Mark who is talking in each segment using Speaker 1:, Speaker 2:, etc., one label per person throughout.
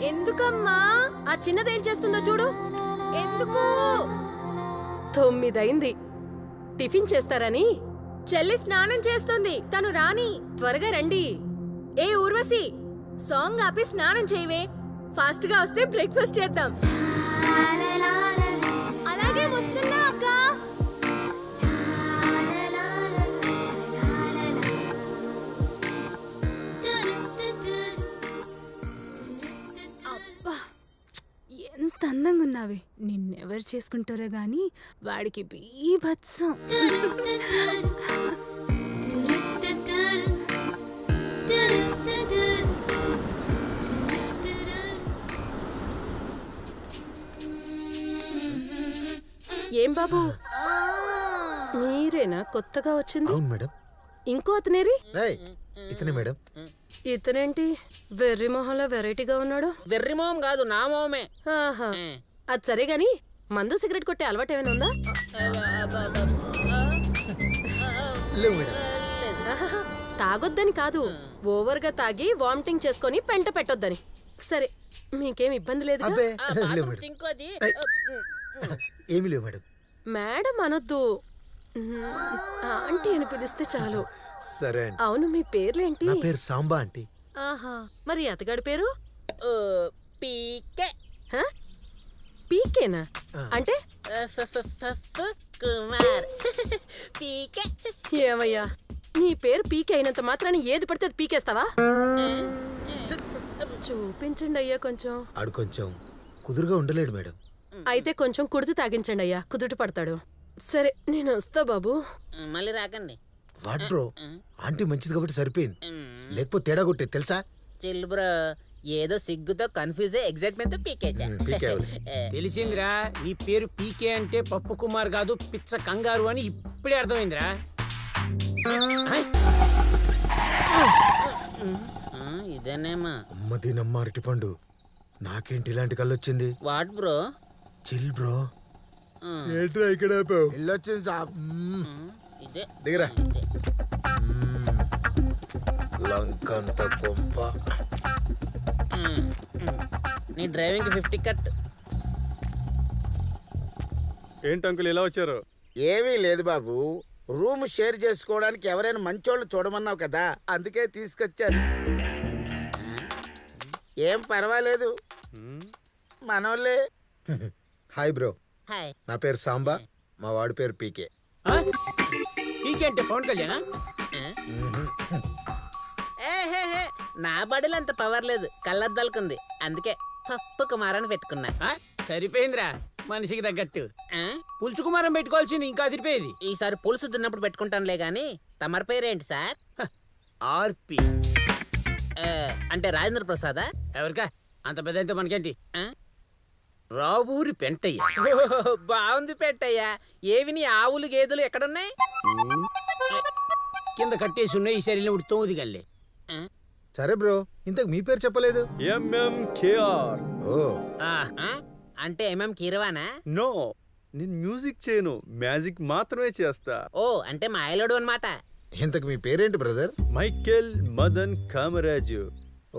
Speaker 1: ఎందుకమ్మా? ఆ చిన్నదేం చేస్తుందో చూడు. ఎందుకు? 9 అయింది. టిఫిన్ చేస్తారని. చెల్లి స్నానం చేస్తుంది, తను రాని. త్వరగా రండి. ఏ ఊర్వశి, సాంగ్ ఆపి స్నానం చేయవే. ఫాస్ట్ గా వస్తే బ్రేక్ఫాస్ట్ చేద్దాం. అలాగే వస్తున్నా అక్క.
Speaker 2: అబ్బా, ఎంత అందంగా ఉన్నావే. నిన్నెవరు చేసుకుంటారో గాని వాడికి బీభత్సం.
Speaker 1: ఏం బాబు, మీరేనా కొత్తగా వచ్చింది?
Speaker 3: అవును మేడం.
Speaker 1: ఇంకో అతనేరి?
Speaker 3: ఇతనే మేడం.
Speaker 1: ఇతనేంటి వెర్రి మొహంలో వెరైటీగా ఉన్నాడు?
Speaker 4: వెర్రి మొహం కాదు, నా మొహమే.
Speaker 1: ఆహా, అది సరే గాని మందు సిగరెట్ కొట్టే అలవాటు ఏమైనా ఉందా?
Speaker 3: లేవు మేడం.
Speaker 1: ఆహాహా, తాగొద్దని కాదు, ఓవర్ గా తాగి వామిటింగ్ చేసుకొని పెంట పెట్టొద్దని. సరే, మీకేం ఇబ్బంది లేదు?
Speaker 3: అబ్బే లేవు మేడం.
Speaker 4: ఇంకోది
Speaker 3: ఏమీ లేవు మేడం.
Speaker 1: మేడం అనొద్దు, ఆంటీ అని పిలిస్తే చాలు.
Speaker 3: సరే అండి.
Speaker 1: అవును, మీ పేర్లేంటి?
Speaker 3: నా పేరు సాంబా ఆంటీ.
Speaker 1: ఆహా, మరి అతగాడి పేరు?
Speaker 4: పీకే.
Speaker 1: పీకేనా? అంటే
Speaker 4: కుమార్. పీకే.
Speaker 1: ఏమయ్యా, నీ పేరు పీకే అయినంత మాత్రాన్ని ఏది పడితే అది పీకేస్తావా? చూపించండి అయ్యా కొంచెం.
Speaker 3: ఆడు కొంచెం కుదురుగా ఉండలేడు మేడం.
Speaker 1: అయితే కొంచెం కుడితి తాగించండి అయ్యా, కుదుట పడతాడు. సరే, నేను వస్తా బాబు.
Speaker 4: మళ్ళీ రాకండి.
Speaker 3: వాట్ బ్రో, ఆంటీ మంచిది కాబట్టి సరిపోయింది, లేకపోతే తేడా కొట్టే తెలుసా?
Speaker 4: చిల్ బ్రో, ఏదో సిగ్గుతో కన్ఫ్యూజ్ అయ్యి ఎగ్జైట్మెంట్ తో పీకేచా.
Speaker 5: తెలిసిందిరా, నీ పేరు పీకే అంటే పప్పు కుమార్ కాదు, పిచ్చ కంగారు అని ఇప్పుడే అర్థమైందిరా.
Speaker 4: ఇదేనేమా?
Speaker 3: అమ్మది నమ్మ అరటి పండు, నాకేంటి ఇలాంటి కళ్ళొచ్చింది?
Speaker 4: What bro?
Speaker 3: Chill bro. ఏంట్రా ఇక్కడ వెళ్ళొచ్చింది సాబ్.
Speaker 4: ఇదే
Speaker 3: దిగరా. లంకంత కొంప.
Speaker 4: నీ డ్రైవింగ్ 50 కట్.
Speaker 6: ఏంటి అంకుల్ ఇలా వచ్చారు?
Speaker 7: ఏమీ లేదు బాబు, రూమ్ షేర్ చేసుకోవడానికి ఎవరైనా మంచోళ్ళు చూడమన్నావు కదా, అందుకే తీసుకొచ్చాను. ఏం పర్వాలేదు, మనోళ్ళే.
Speaker 3: Hi bro,
Speaker 4: hi.
Speaker 3: నా పేరు సాంబా, మా వాడి పేరు పీకే.
Speaker 5: పీకే అంటే పవన్ కళ్యాణ్?
Speaker 4: నా బడిలో అంత పవర్ లేదు, కళ్ళద్దాలకుంది, అందుకే పప్పు కుమారాన్ని పెట్టుకున్నా.
Speaker 5: సరిపోయిందిరా, మనిషికి తగ్గట్టు. పులుసు కుమారం పెట్టుకోవాల్సింది, ఇంకా అదిరిపోయేది.
Speaker 4: ఈసారి పులుసు తిన్నప్పుడు పెట్టుకుంటానులే గాని. తమరి పేరేంటి సార్?
Speaker 5: ఆర్పి.
Speaker 4: అంటే రాజేంద్ర ప్రసాదా?
Speaker 5: ఎవరికా అంత పెద్ద మనకేంటి? రావూరి పెంటయ్య.
Speaker 4: బాగుంది పెట్టయ్యా. ఏవి నీ ఆవులు గేదెలు ఎక్కడున్నాయి?
Speaker 5: కింద కట్టేసి ఉన్నాయి, ఈ శరీరం ఇప్పుడు 9 గల్లే.
Speaker 3: సరే బ్రో, ఇంతకు మీ పేరు చెప్పలేదు.
Speaker 6: ఎంఎంకేఆర్.
Speaker 3: ఓ,
Speaker 4: అంటే ఎంఎం కీరవానా?
Speaker 6: నో, నేను మ్యూజిక్ చేయను, మ్యాజిక్ మాత్రమే చేస్తా.
Speaker 4: ఓ, అంటే మా ఆయలోడు అన్నమాట.
Speaker 3: ఇంతకు మీ పేరేంటి బ్రదర్?
Speaker 6: మైకేల్ మదన్ కామరాజు.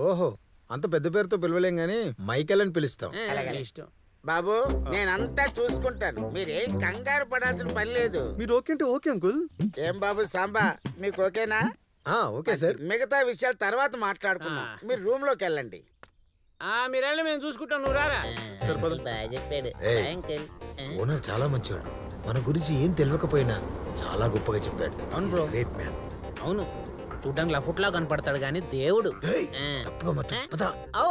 Speaker 3: ఓహో, అంత పెద్ద పేరుతో పిలవలేం గానీ మైకేల్ అని పిలుస్తాం.
Speaker 5: ఇష్టం
Speaker 7: బాబు, నేనంతా చూసుకుంటాను, మీరేం కంగారు పడాల్సిన పని లేదు.
Speaker 6: మీరు ఓకే అంటే ఓకే అంకుల్.
Speaker 7: ఏం బాబు సాంబా, మీకు ఓకేనా?
Speaker 3: Okay sir.
Speaker 7: మిగతా విషయాలు తర్వాత మాట్లాడుకుందాం, మీరు రూమ్ లోకి వెళ్ళండి.
Speaker 5: మీరేళ్ళ మేము చూసుకుంటాం, నువ్వు రారా.
Speaker 4: బాగా చెప్పాడు అంకుల్.
Speaker 3: ఓనర్ చాలా మంచివాడు, మన గురించి ఏం తెలియకపోయినా చాలా గొప్పగా చెప్పాడు.
Speaker 4: అవును బ్రో,
Speaker 3: గ్రేట్ మ్యాన్.
Speaker 4: అవును, చూడ్డానికి లఫుట్లా కనపడతాడు గాని దేవుడు.
Speaker 3: తప్పుగా మాట్లాడు.
Speaker 4: ఓ